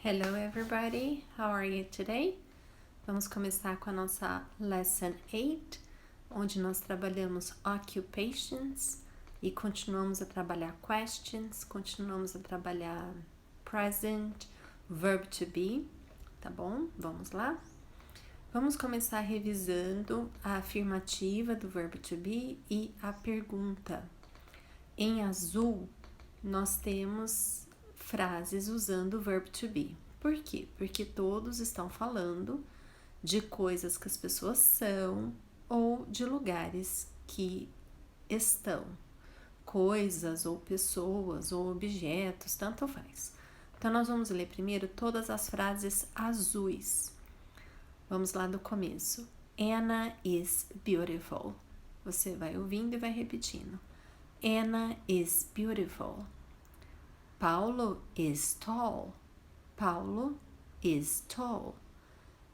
Hello everybody, how are you today? Vamos começar com a nossa Lesson 8, onde nós trabalhamos occupations e continuamos a trabalhar questions, continuamos a trabalhar present, verb to be, tá bom? Vamos lá? Vamos começar revisando a afirmativa do verbo to be e a pergunta. Em azul, nós temos frases usando o verbo to be. Por quê? Porque todos estão falando de coisas que as pessoas são ou de lugares que estão. Coisas ou pessoas ou objetos, tanto faz. Então, nós vamos ler primeiro todas as frases azuis. Vamos lá do começo. Anna is beautiful. Você vai ouvindo e vai repetindo. Anna is beautiful. Paulo is tall. Paulo is tall.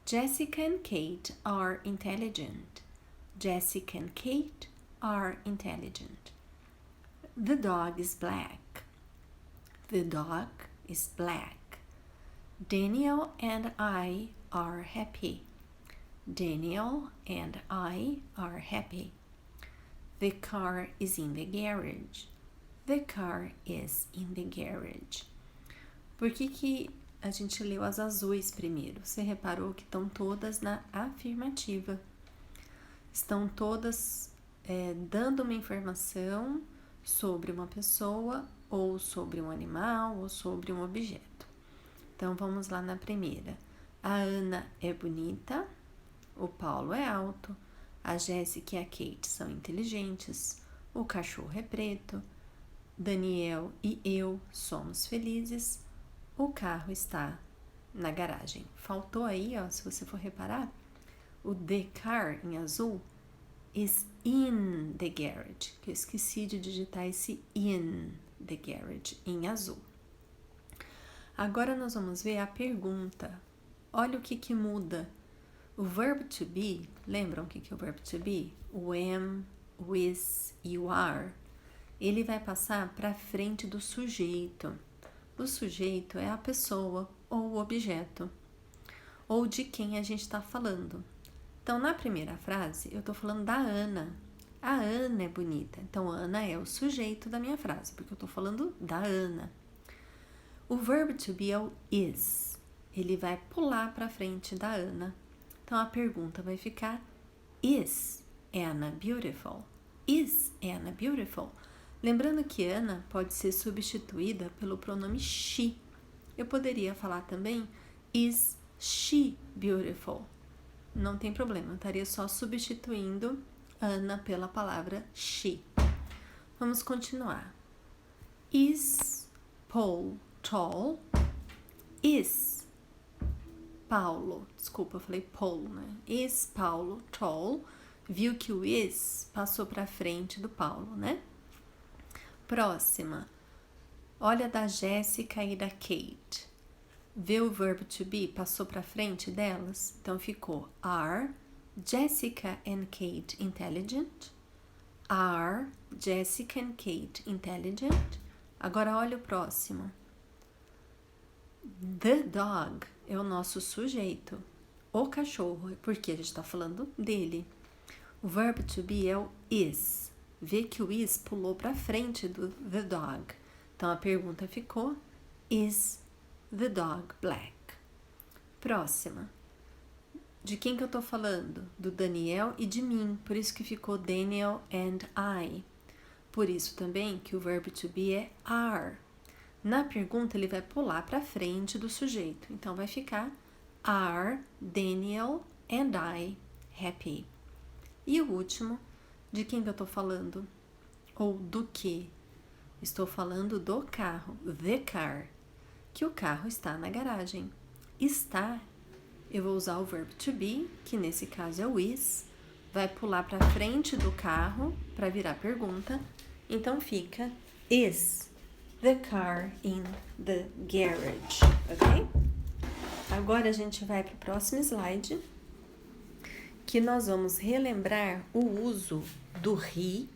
Jessica and Kate are intelligent. Jessica and Kate are intelligent. The dog is black. The dog is black. Daniel and I are happy. Daniel and I are happy. The car is in the garage. The car is in the garage. Por que a gente leu as azuis primeiro? Você reparou que estão todas na afirmativa. Estão todas dando uma informação sobre uma pessoa, ou sobre um animal, ou sobre um objeto. Então, vamos lá na primeira. A Ana é bonita. O Paulo é alto. A Jéssica e a Kate são inteligentes. O cachorro é preto. Daniel e eu somos felizes. O carro está na garagem. Faltou aí, ó, se você for reparar, o the car em azul is in the garage, que eu esqueci de digitar esse in the garage em azul. Agora nós vamos ver a pergunta. Olha o que muda. O verbo to be, lembram o que é o verbo to be? O am, o is e o are. Ele vai passar para frente do sujeito. O sujeito é a pessoa ou o objeto, ou de quem a gente está falando. Então, na primeira frase, eu estou falando da Ana. A Ana é bonita. Então, Ana é o sujeito da minha frase, porque eu estou falando da Ana. O verbo to be é o is. Ele vai pular para frente da Ana. Então, a pergunta vai ficar: Is Anna beautiful? Is Anna beautiful? Lembrando que Anna pode ser substituída pelo pronome she. Eu poderia falar também, is she beautiful? Não tem problema, eu estaria só substituindo Anna pela palavra she. Vamos continuar. Is Paul tall? Is Paulo, desculpa, eu falei Paul, né? Is Paulo tall? Viu que o is passou para frente do Paulo, né? Próxima. Olha da Jéssica e da Kate. Vê o verbo to be, passou para frente delas? Então ficou are Jessica and Kate intelligent? Are Jessica and Kate intelligent? Agora olha o próximo. The dog é o nosso sujeito. O cachorro, porque a gente está falando dele. O verbo to be é o is. Vê que o is pulou para frente do the dog. Então, a pergunta ficou: Is the dog black? Próxima. De quem que eu tô falando? Do Daniel e de mim. Por isso que ficou Daniel and I. Por isso também que o verbo to be é are. Na pergunta, ele vai pular para frente do sujeito. Então, vai ficar: Are Daniel and I happy? E o último, de quem que eu tô falando? Ou do que? Estou falando do carro, the car, que o carro está na garagem. Está, eu vou usar o verbo to be, que nesse caso é o is, vai pular para frente do carro para virar pergunta. Então fica: Is the car in the garage? Ok? Agora a gente vai para o próximo slide, que nós vamos relembrar o uso do he,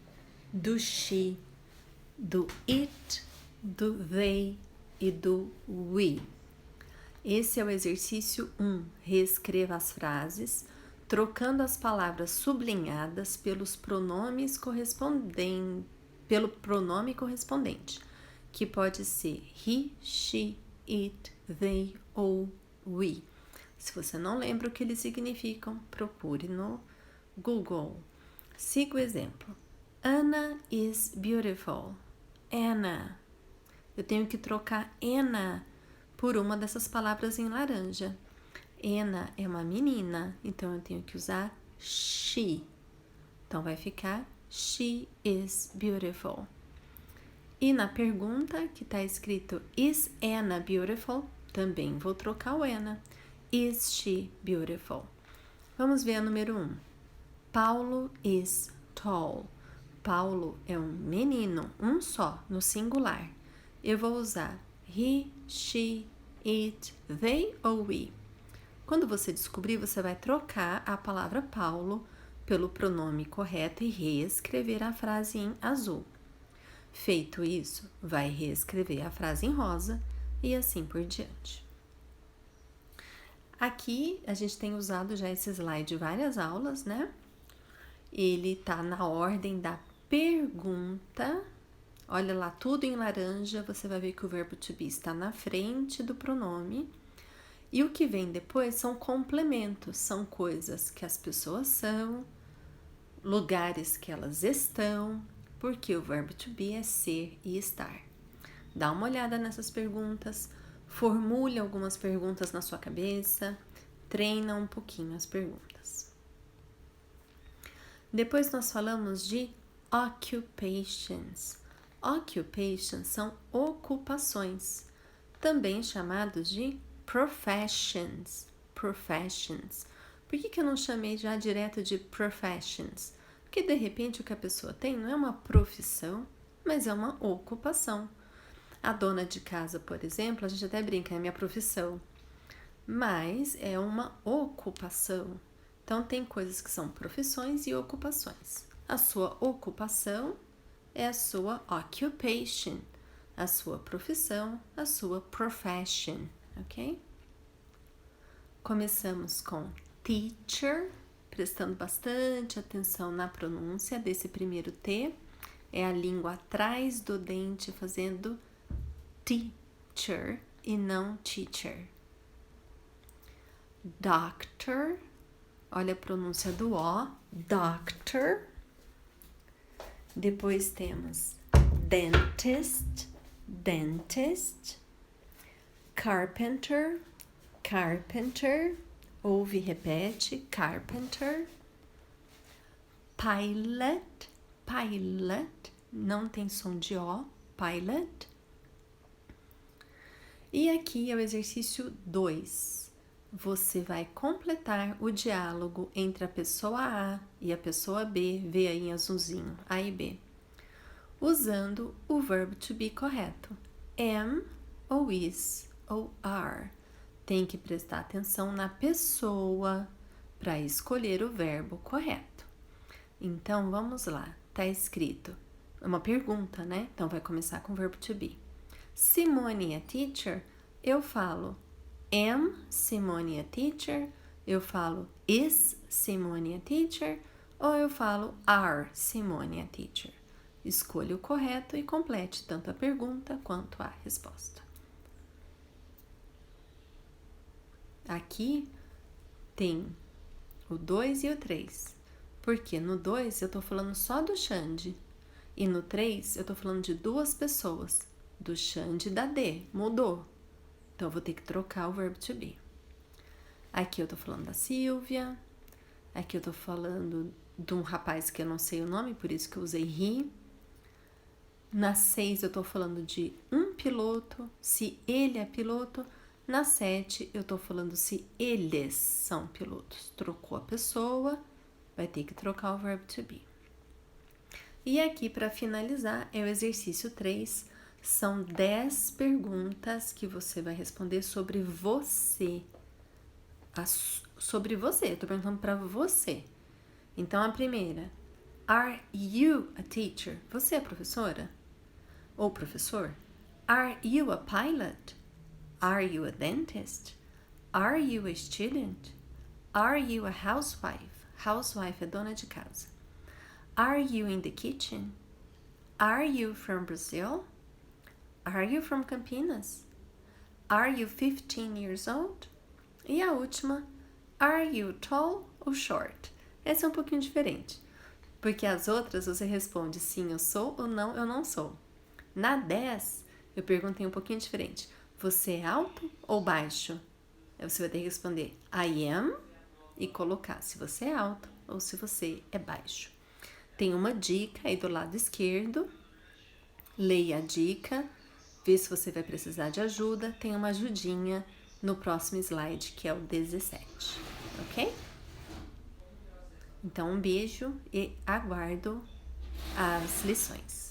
do she, do it, do they e do we. Esse é o exercício 1. Reescreva as frases, trocando as palavras sublinhadas pelo pronome correspondente, que pode ser he, she, it, they ou we. Se você não lembra o que eles significam, procure no Google. Siga o exemplo. Anna is beautiful. Anna. Eu tenho que trocar Anna por uma dessas palavras em laranja. Anna é uma menina, então eu tenho que usar she. Então vai ficar she is beautiful. E na pergunta que está escrito is Anna beautiful, também vou trocar o Anna. Is she beautiful? Vamos ver a número 1. Paulo is tall. Paulo é um menino, um só, no singular. Eu vou usar he, she, it, they ou we. Quando você descobrir, você vai trocar a palavra Paulo pelo pronome correto e reescrever a frase em azul. Feito isso, vai reescrever a frase em rosa e assim por diante. Aqui a gente tem usado já esse slide de várias aulas, né? Ele tá na ordem da pergunta. Olha lá, tudo em laranja, você vai ver que o verbo to be está na frente do pronome. E o que vem depois são complementos, são coisas que as pessoas são, lugares que elas estão, porque o verbo to be é ser e estar. Dá uma olhada nessas perguntas, formule algumas perguntas na sua cabeça, treina um pouquinho as perguntas. Depois nós falamos de occupations. Occupations são ocupações, também chamados de professions. Professions. Por que eu não chamei já direto de professions? Porque de repente o que a pessoa tem não é uma profissão, mas é uma ocupação. A dona de casa, por exemplo, a gente até brinca, é minha profissão, mas é uma ocupação. Então tem coisas que são profissões e ocupações. A sua ocupação é a sua occupation, a sua profissão, a sua profession, ok? Começamos com teacher, prestando bastante atenção na pronúncia desse primeiro T. É a língua atrás do dente fazendo teacher e não teacher. Doctor, olha a pronúncia do O, doctor. Depois temos dentist, dentist. Carpenter, carpenter. Ouve e repete, carpenter. Pilot, pilot. Não tem som de O, pilot. E aqui é o exercício 2. Você vai completar o diálogo entre a pessoa A e a pessoa B, vê aí em azulzinho, A e B, usando o verbo to be correto. Am, ou is, ou are. Tem que prestar atenção na pessoa para escolher o verbo correto. Então, vamos lá. Tá escrito, é uma pergunta, né? Então, vai começar com o verbo to be. Simone a teacher? Eu falo am Simone a teacher? Eu falo is Simone a teacher? Ou eu falo are Simone a teacher? Escolha o correto e complete tanto a pergunta quanto a resposta. Aqui tem o 2 e o 3, porque no 2 eu tô falando só do Xande e no 3 eu tô falando de duas pessoas, do Xande e da D, mudou. Então, eu vou ter que trocar o verbo to be. Aqui eu tô falando da Silvia. Aqui eu tô falando de um rapaz que eu não sei o nome, por isso que eu usei he. Na 6 eu tô falando de um piloto, se ele é piloto. Na 7 eu tô falando se eles são pilotos. Trocou a pessoa, vai ter que trocar o verbo to be. E aqui, para finalizar, é o exercício 3. São 10 perguntas que você vai responder sobre você. Sobre você, eu tô perguntando para você. Então, a primeira. Are you a teacher? Você é professora? Ou professor? Are you a pilot? Are you a dentist? Are you a student? Are you a housewife? Housewife é dona de casa. Are you in the kitchen? Are you from Brazil? Are you from Campinas? Are you 15 years old? E a última, are you tall ou short? Essa é um pouquinho diferente, porque as outras você responde sim, eu sou, ou não, eu não sou. Na 10, eu perguntei um pouquinho diferente. Você é alto ou baixo? Aí você vai ter que responder I am e colocar se você é alto ou se você é baixo. Tem uma dica aí do lado esquerdo. Leia a dica, vê se você vai precisar de ajuda. Tem uma ajudinha no próximo slide, que é o 17, ok? Então, um beijo e aguardo as lições.